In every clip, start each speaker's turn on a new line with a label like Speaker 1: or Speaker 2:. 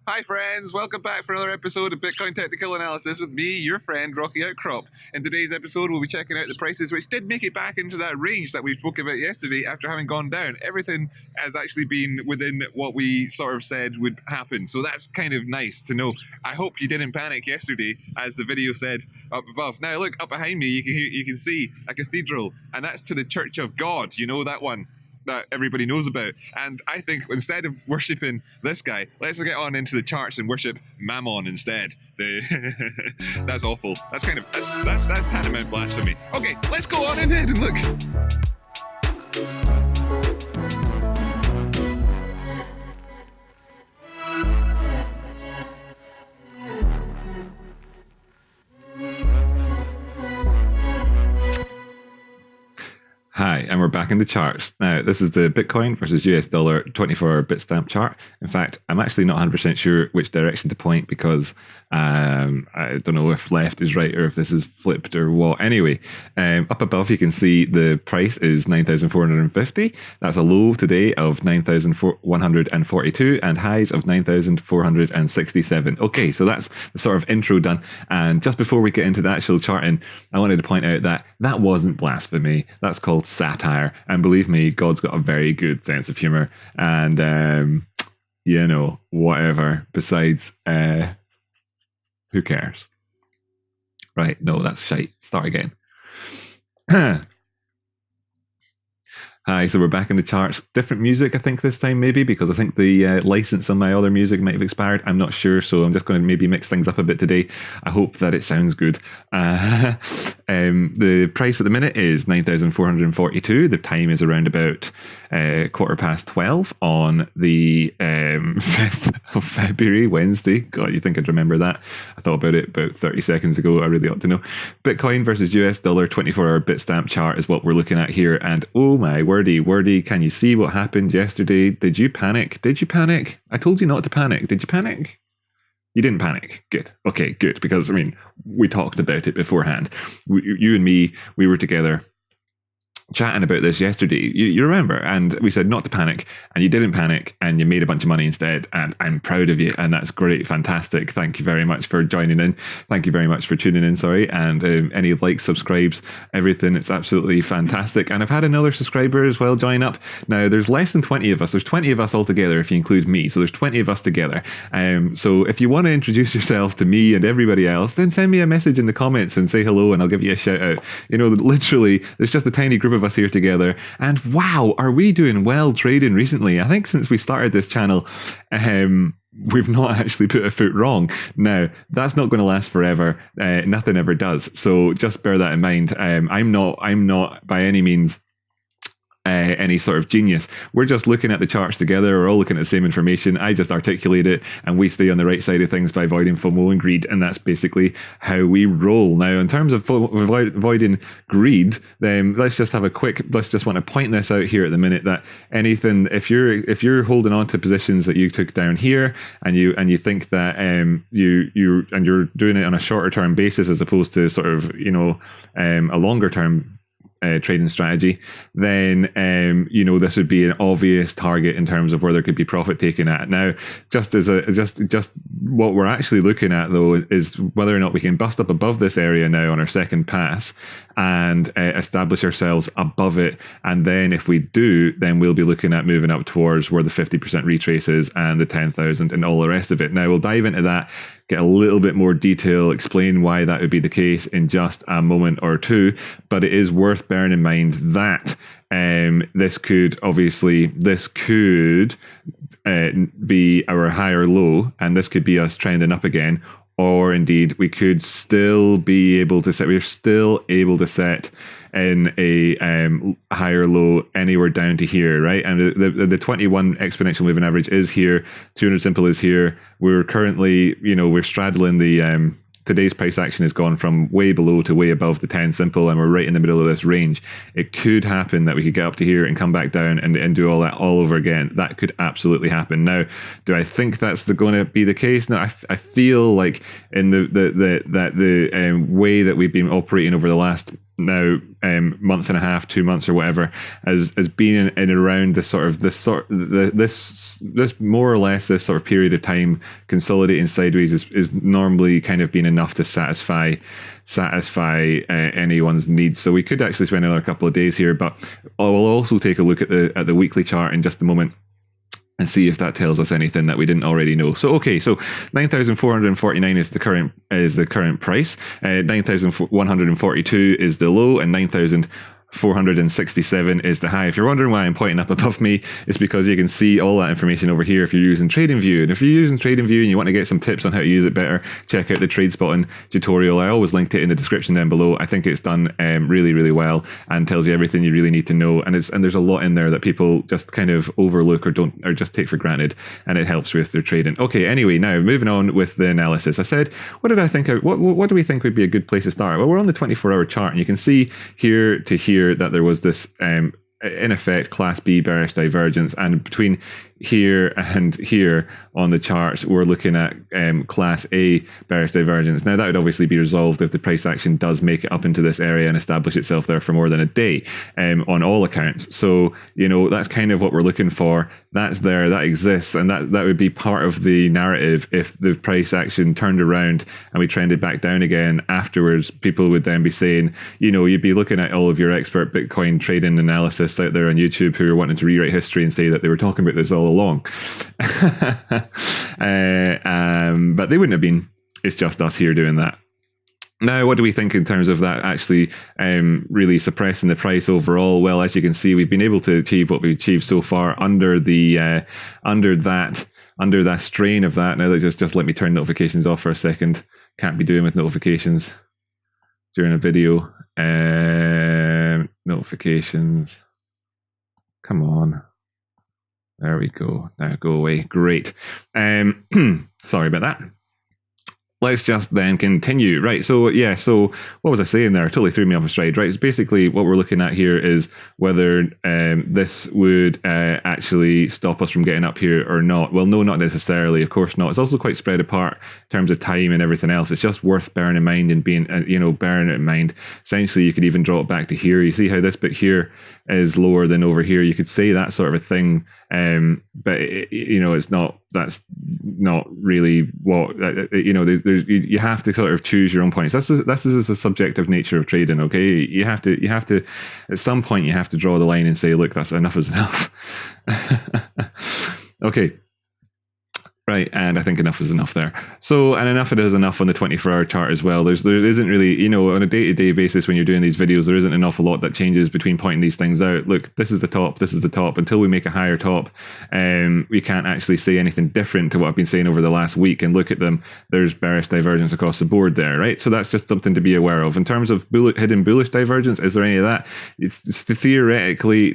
Speaker 1: Hi friends, welcome back for another episode of Bitcoin Technical Analysis with me, your friend Rocky Outcrop. In today's episode we'll be checking out the prices which did make it back into that range that we spoke about yesterday after having gone down. Everything has actually been within what we sort of said would happen, so that's kind of nice to know. I hope you didn't panic yesterday, as the video said up above. Now look, up behind me you can see a cathedral, and that's to the Church of God, you know that one that everybody knows about. And I think instead of worshipping this guy, let's get on into the charts and worship Mammon instead. That's awful. That's kind of that's tantamount blasphemy. Okay, let's go on ahead and look. Hi, and we're back in the charts. Now, this is the Bitcoin versus US dollar 24-hour Bitstamp chart. In fact, I'm actually not 100% sure which direction to point because I don't know if left is right or if this is flipped or what. Anyway, up above you can see the price is 9,450. That's a low today of 9,142 and highs of 9,467. Okay, so that's the sort of intro done. And just before we get into the actual charting, I wanted to point out that that wasn't blasphemy. That's called satire, and believe me, God's got a very good sense of humor, and you know, whatever. Besides, who cares? Right? No, that's shite. Start again. Hi, so we're back in the charts. Different music, I think, this time, maybe, because I think the license on my other music might have expired. I'm not sure, so I'm just going to maybe mix things up a bit today. I hope that it sounds good. The price at the minute is 9,442. The time is around about 12:15 on the 5th of February, Wednesday. God, you think I'd remember that? I thought about it about 30 seconds ago. I really ought to know. Bitcoin versus US dollar 24-hour Bitstamp chart is what we're looking at here, and oh my wordy, can you see what happened yesterday? Did you panic? Did you panic? I told you not to panic. Did you panic? You didn't panic. Good. Okay, good. Because, I mean, we talked about it beforehand. You and me, we were together chatting about this yesterday. You remember? And we said not to panic, and you didn't panic, and you made a bunch of money instead, and I'm proud of you, and that's great. Fantastic. Thank you very much for joining in. Thank you very much for tuning in, sorry, and any likes, subscribes, everything. It's absolutely fantastic. And I've had another subscriber as well join up. Now, there's less than 20 of us. There's 20 of us altogether if you include me, so there's 20 of us together. So if you want to introduce yourself to me and everybody else, then send me a message in the comments and say hello, and I'll give you a shout out. You know, literally, there's just a tiny group of us here together, and wow, are we doing well trading recently? I think since we started this channel, we've not actually put a foot wrong. Now, that's not going to last forever. Nothing ever does. So just bear that in mind. I'm not by any means any sort of genius. We're just looking at the charts together. We're all looking at the same information. I just articulate it, and we stay on the right side of things by avoiding FOMO and greed, and that's basically how we roll. Now, in terms of avoiding greed, then let's just want to point this out here at the minute, that anything, if you're holding on to positions that you took down here, and you think that you're doing it on a shorter term basis as opposed to sort of, you know, a longer term trading strategy, then this would be an obvious target in terms of where there could be profit taken at. Now, just what we're actually looking at though is whether or not we can bust up above this area now on our second pass and establish ourselves above it, and then if we do, then we'll be looking at moving up towards where the 50% retrace is and the 10,000 and all the rest of it. Now, we'll dive into that, get a little bit more detail, explain why that would be the case in just a moment or two, but it is worth bearing in mind that this could be our higher low, and this could be us trending up again, or indeed we could still be able to set, we're still able to set in a higher low anywhere down to here, right? And the 21 exponential moving average is here, 200 simple is here. We're currently, we're straddling the today's price action has gone from way below to way above the 10 simple, and we're right in the middle of this range. It could happen that we could get up to here and come back down and do all that all over again. That could absolutely happen. Now, do I think that's going to be the case? No, I feel like in the way that we've been operating over the last now month and a half, 2 months or whatever, as being in around this more or less this sort of period of time consolidating sideways is normally kind of been enough to satisfy anyone's needs. So we could actually spend another couple of days here, but I'll also take a look at the weekly chart in just a moment and see if that tells us anything that we didn't already know. So okay, so 9,449 is the current price. 9,142 is the low, and 9,467 is the high. If you're wondering why I'm pointing up above me, it's because you can see all that information over here if you're using TradingView. And if you're using TradingView and you want to get some tips on how to use it better, check out the trade spotting tutorial. I always linked it in the description down below. I think it's done really, really well and tells you everything you really need to know. And there's a lot in there that people just kind of overlook or just take for granted, and it helps with their trading. Okay, anyway, now moving on with the analysis. I said, what did I think? What do we think would be a good place to start? Well, we're on the 24-hour chart, and you can see here to here that there was this in effect class B bearish divergence, and between here and here on the charts we're looking at class A bearish divergence. Now that would obviously be resolved if the price action does make it up into this area and establish itself there for more than a day on all accounts. So that's kind of what we're looking for. That's there, that exists, and that would be part of the narrative. If the price action turned around and we trended back down again afterwards, people would then be saying, you'd be looking at all of your expert Bitcoin trading analysts out there on YouTube who are wanting to rewrite history and say that they were talking about this all along. But they wouldn't have been. It's just us here doing that. Now, what do we think in terms of that actually really suppressing the price overall? Well, as you can see, we've been able to achieve what we've achieved so far under that strain of that. Now, just let me turn notifications off for a second. Can't be doing with notifications during a video. Notifications. Come on. There we go. Now go away. Great. Sorry about that. Let's just then continue. Right, so yeah, so what was I saying there? Totally threw me off a stride, right? It's basically what we're looking at here is whether this would actually stop us from getting up here or not. Well, no, not necessarily, of course not. It's also quite spread apart in terms of time and everything else. It's just worth bearing in mind and being, bearing it in mind. Essentially, you could even draw it back to here. You see how this bit here is lower than over here. You could say that sort of a thing, but it's not. That's not really what you have to sort of choose your own points. This is the subjective nature of trading. Okay, you have to at some point you have to draw the line and say, look, that's enough is enough. Okay. Right, and I think enough is enough there. So, and enough it is enough on the 24-hour chart as well. There isn't really, on a day-to-day basis when you're doing these videos, there isn't an awful lot that changes between pointing these things out. Look, this is the top, this is the top. Until we make a higher top, we can't actually say anything different to what I've been saying over the last week. And look at them, there's bearish divergence across the board there, right? So that's just something to be aware of. In terms of hidden bullish divergence, is there any of that? It's theoretically,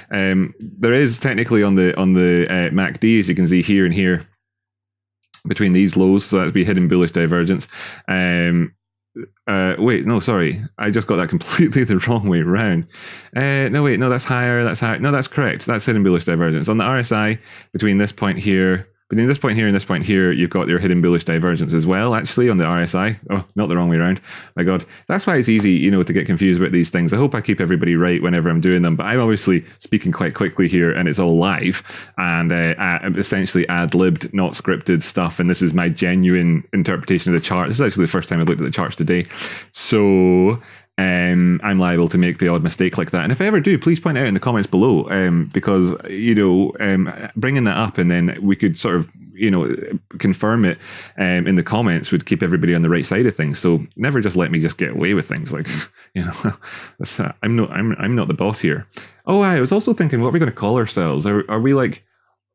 Speaker 1: there is technically on the MACD, as you can see here and here between these lows, so that'd be hidden bullish divergence. Wait, no, sorry, I just got that completely the wrong way around. No, wait, no, that's higher, no, that's correct, that's hidden bullish divergence. On the RSI, between this point here and this point here, you've got your hidden bullish divergence as well, actually, on the RSI. Oh, not the wrong way around. My God. That's why it's easy, to get confused about these things. I hope I keep everybody right whenever I'm doing them, but I'm obviously speaking quite quickly here, and it's all live, and essentially ad-libbed, not scripted stuff, and this is my genuine interpretation of the chart. This is actually the first time I've looked at the charts today. So I'm liable to make the odd mistake like that. And if I ever do, please point out in the comments below, because, bringing that up and then we could sort of, confirm it in the comments would keep everybody on the right side of things. So never just let me just get away with things like, I'm not the boss here. Oh, I was also thinking, what are we going to call ourselves? Are we like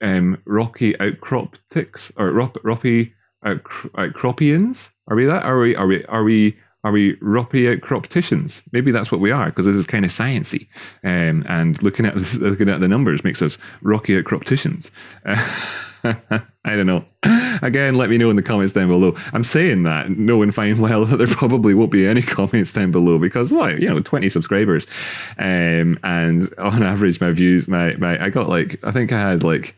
Speaker 1: Rocky Outcrop ticks or Rocky Outcropians? Are we that? Are we Roppy Outcropticians? Maybe that's what we are, because this is kind of sciencey, and looking at the numbers makes us Rocky Outcropticians. I don't know. Again, let me know in the comments down below. I'm saying that knowing fine well that there probably won't be any comments down below because, like, 20 subscribers, and on average, my views, I got like, I think I had like,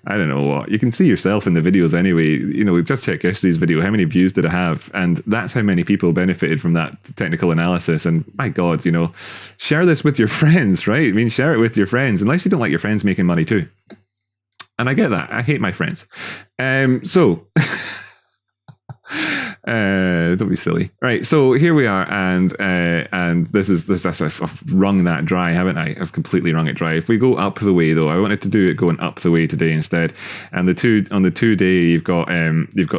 Speaker 1: I don't know what. You can see yourself in the videos anyway. Just check yesterday's video. How many views did it have? And that's how many people benefited from that technical analysis. And my God, share this with your friends, right? I mean, share it with your friends, unless you don't like your friends making money too. And I get that. I hate my friends. Don't be silly. Right, so here we are, and I've wrung that dry, haven't I? I've completely wrung it dry. If we go up the way, though, I wanted to do it going up the way today instead. And on the 2 day, you've got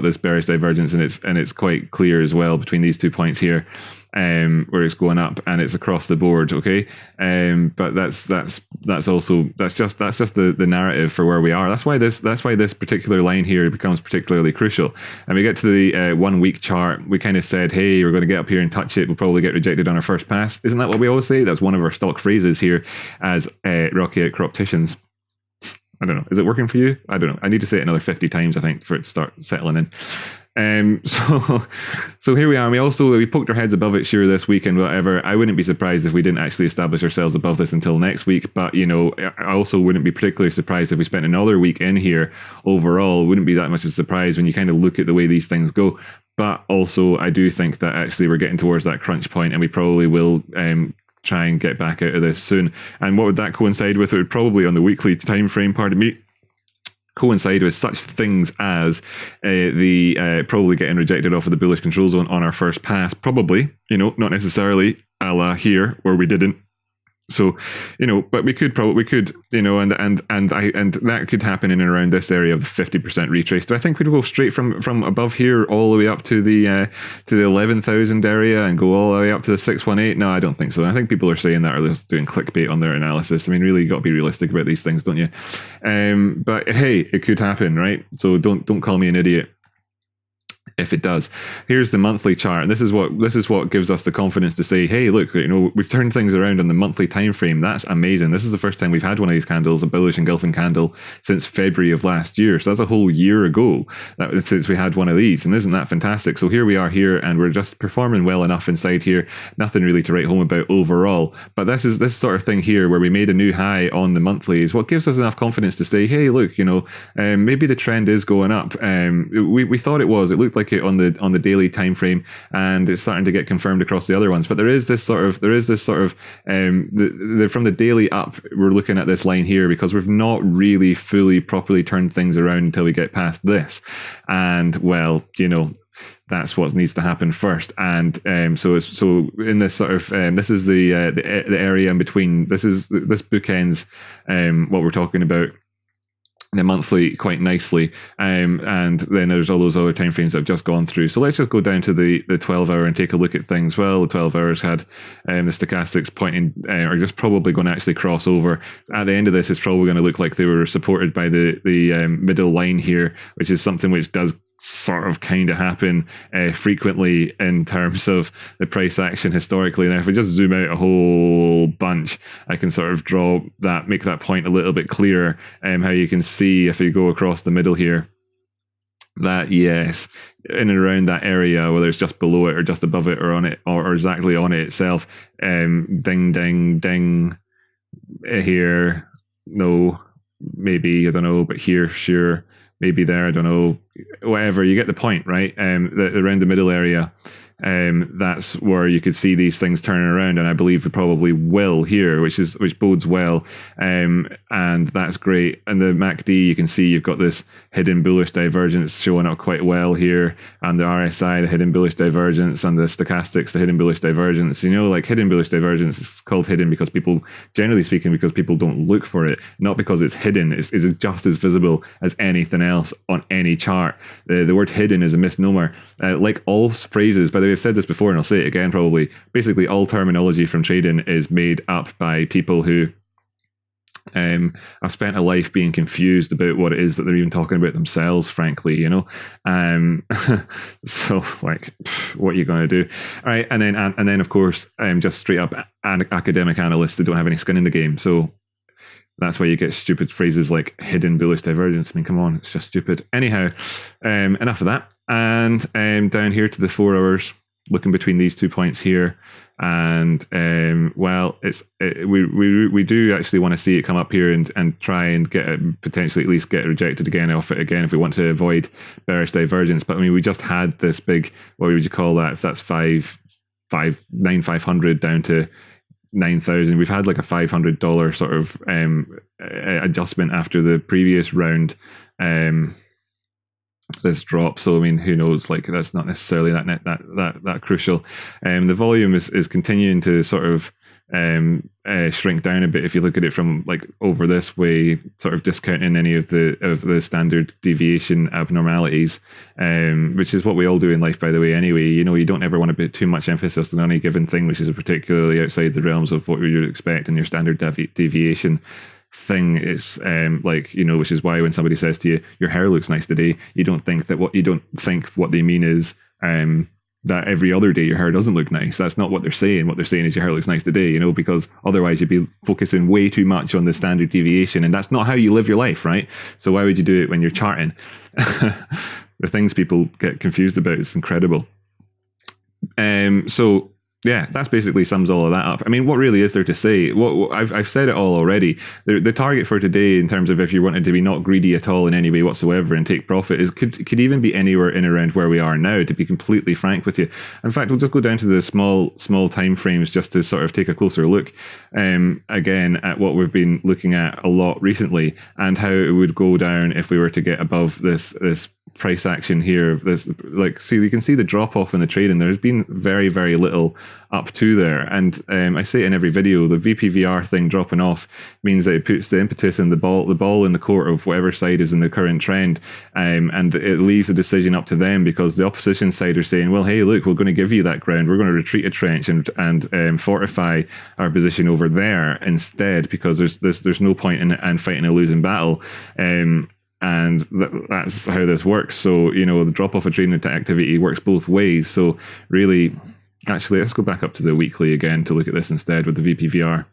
Speaker 1: this bearish divergence, and it's quite clear as well between these 2 points here. Where it's going up and it's across the board, okay? But that's just the narrative for where we are. That's why this particular line here becomes particularly crucial. And we get to the 1 week chart. We kind of said, hey, we're going to get up here and touch it. We'll probably get rejected on our first pass. Isn't that what we always say? That's one of our stock phrases here as Rocky Outcropticians. I don't know. Is it working for you? I don't know. I need to say it another 50 times, I think, for it to start settling in. So here we are. We poked our heads above it, sure, this week and whatever. I wouldn't be surprised if we didn't actually establish ourselves above this until next week. But, I also wouldn't be particularly surprised if we spent another week in here overall. It wouldn't be that much of a surprise when you kind of look at the way these things go. But also, I do think that actually we're getting towards that crunch point, and we probably will try and get back out of this soon. And what would that coincide with? It would probably, on the weekly time frame, pardon me, coincide with such things as the probably getting rejected off of the bullish control zone on our first pass. Probably, not necessarily a la here where we didn't. So, but we could, and that could happen in and around this area of the 50% retrace. Do I think we'd go straight from above here all the way up to the 11,000 area and go all the way up to the 618? No, I don't think so. I think people are saying that, or they're just doing clickbait on their analysis. I mean, really, you got to be realistic about these things, don't you? But hey, it could happen, right? So don't call me an idiot if it does. Here's the monthly chart, and this is what gives us the confidence to say, hey, look, we've turned things around on the monthly time frame. That's amazing. This is the first time we've had one of these candles, a bullish engulfing candle, since February of last year. So that's a whole year ago since we had one of these, and isn't that fantastic? So here we are here, and we're just performing well enough inside here. Nothing really to write home about overall, but this sort of thing here where we made a new high on the monthly is what gives us enough confidence to say, hey, look, maybe the trend is going up. We thought it was. It looked like it on the daily time frame, and it's starting to get confirmed across the other ones. But there is this sort of from the daily up, we're looking at this line here because we've not really fully properly turned things around until we get past this. And well, that's what needs to happen first. And so in this sort of this is the area in between. This bookends what we're talking about, the monthly, quite nicely, and then there's all those other time frames that I've just gone through. So let's just go down to the 12 hour and take a look at things. Well, the 12 hours had the stochastics pointing, are just probably going to actually cross over. At the end of this, it's probably going to look like they were supported by the middle line here, which is something which does sort of kind of happen frequently in terms of the price action historically. Now, if we just zoom out a whole bunch, I can sort of make that point a little bit clearer. How you can see if you go across the middle here, that yes, in and around that area, whether it's just below it or just above it or on it or exactly on it itself, ding, ding, ding, here, no, maybe, I don't know, but here, sure, maybe there, I don't know, whatever, you get the point, right? Around the middle area, that's where you could see these things turning around, and I believe they probably will here, which bodes well, and that's great. And the MACD, you can see you've got this hidden bullish divergence showing up quite well here, and the RSI, the hidden bullish divergence, and the stochastics, the hidden bullish divergence. Like hidden bullish divergence is called hidden because people, generally speaking, because people don't look for it, not because it's hidden. It's just as visible as anything else on any chart. The word hidden is a misnomer. Like all phrases, by the way, I've said this before and I'll say it again probably, basically all terminology from trading is made up by people who I've spent a life being confused about what it is that they're even talking about themselves, frankly, so like, what are you going to do? All right, and then of course, just straight up academic analysts that don't have any skin in the game. So That's why you get stupid phrases like hidden bullish divergence. I mean, come on, it's just stupid. Anyhow, enough of that. And down here to the 4 hours, looking between these 2 points here. And we do actually want to see it come up here and try and get it, potentially at least get it rejected again off it again if we want to avoid bearish divergence. But I mean, we just had this big, what would you call that? If that's 9,500 down to 9,000, we've had like a $500 sort of adjustment after the previous round. This drop, so I mean, who knows? Like, that's not necessarily that crucial. The volume is continuing to sort of shrink down a bit if you look at it from like over this way, sort of discounting any of the standard deviation abnormalities, which is what we all do in life, by the way. Anyway, you know, you don't ever want to put too much emphasis on any given thing, which is particularly outside the realms of what you would expect in your standard deviation thing. Is like, you know, which is why when somebody says to you, your hair looks nice today, you don't think what they mean is that every other day your hair doesn't look nice. That's not what they're saying. What they're saying is your hair looks nice today, you know, because otherwise you'd be focusing way too much on the standard deviation, and that's not how you live your life, right? So why would you do it when you're charting? The things people get confused about is incredible. So yeah, that's basically sums all of that up. I mean, what really is there to say? I've said it all already. The target for today, in terms of if you wanted to be not greedy at all in any way whatsoever and take profit, could even be anywhere in around where we are now, to be completely frank with you. In fact, we'll just go down to the small time frames just to sort of take a closer look again at what we've been looking at a lot recently, and how it would go down if we were to get above this price action here. This, like, see, you can see the drop off in the trade, and there's been very, very little up to there. And I say it in every video, the VPVR thing dropping off means that it puts the impetus in the ball in the court of whatever side is in the current trend, and it leaves the decision up to them, because the opposition side are saying, well, hey, look, we're going to give you that ground, we're going to retreat a trench and fortify our position over there instead, because there's no point in fighting a losing battle. And that's how this works. So, you know, the drop off of trading activity works both ways. So really, actually, let's go back up to the weekly again to look at this instead with the VPVR.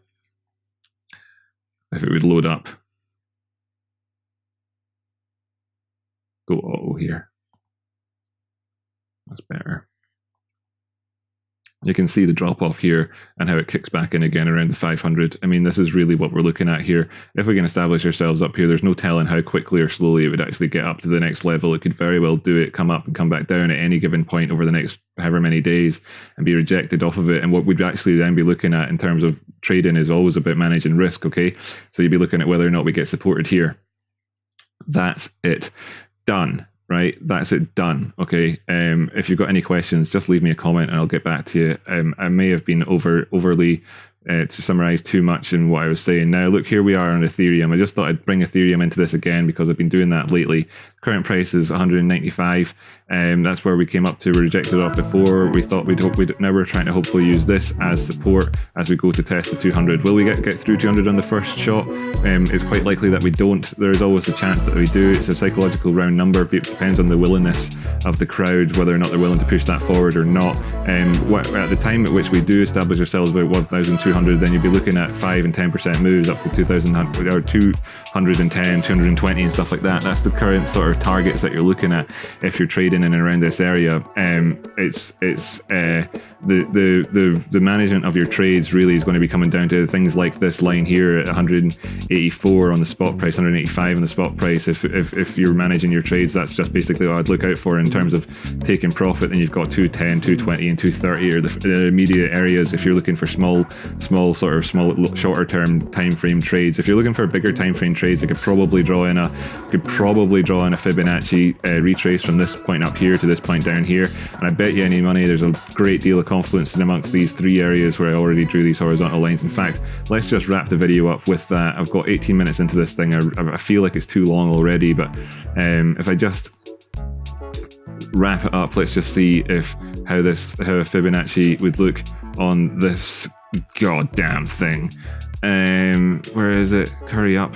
Speaker 1: If it would load up. Go auto here. That's better. You can see the drop off here and how it kicks back in again around the 500. I mean, this is really what we're looking at here. If we can establish ourselves up here, there's no telling how quickly or slowly it would actually get up to the next level. It could very well do it, come up and come back down at any given point over the next however many days and be rejected off of it. And what we'd actually then be looking at in terms of trading is always about managing risk, okay? So you'd be looking at whether or not we get supported here. That's it. Done. Right, that's it, done. Okay, if you've got any questions, just leave me a comment and I'll get back to you. I may have been overly to summarize too much in what I was saying. Now, look, here we are on Ethereum. I just thought I'd bring Ethereum into this again because I've been doing that lately. Current price is 195. That's where we came up to. We rejected off before. We thought now we're trying to hopefully use this as support as we go to test the 200. Will we get through 200 on the first shot? It's quite likely that we don't. There's always the chance that we do. It's a psychological round number. It depends on the willingness of the crowd, whether or not they're willing to push that forward or not. At the time at which we do establish ourselves about 1,200, then you'd be looking at 5 and 10% moves up to 2,000 or 210, 220 and stuff like that. That's the current sort of targets that you're looking at if you're trading in and around this area. It's the management of your trades really is going to be coming down to things like this line here at 184 on the spot price, 185 on the spot price. If you're managing your trades, that's just basically what I'd look out for in terms of taking profit. Then you've got 210, 220 and 230 are the immediate areas if you're looking for small shorter term time frame trades. If you're looking for bigger time frame trades, you could probably draw in a Fibonacci retrace from this point up here to this point down here, and I bet you any money there's a great deal of confluence in amongst these three areas where I already drew these horizontal lines. In fact, let's just wrap the video up with that. I've got 18 minutes into this thing. I feel like it's too long already, but if I just wrap it up, let's just see how Fibonacci would look on this goddamn thing. Where is it? Hurry up.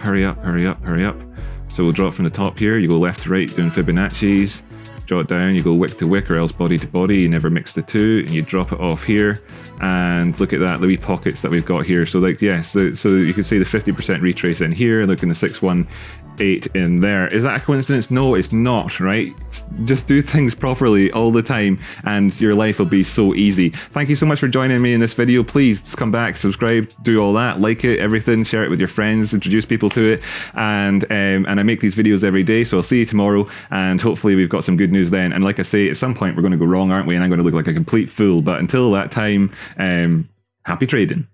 Speaker 1: So we'll draw it from the top here. You go left to right doing Fibonacci's. Draw it down, you go wick to wick or else body to body, you never mix the two, and you drop it off here, and look at that, the wee pockets that we've got here. So like, yes, so you can see the 50% retrace in here, look in the 618 in there. Is that a coincidence? No, it's not, right? Just do things properly all the time, and your life will be so easy. Thank you so much for joining me in this video. Please come back, subscribe, do all that, like it, everything, share it with your friends, introduce people to it, and I make these videos every day, so I'll see you tomorrow, and hopefully we've got some good news then. And like I say, at some point we're going to go wrong, aren't we? And I'm going to look like a complete fool. But until that time, happy trading.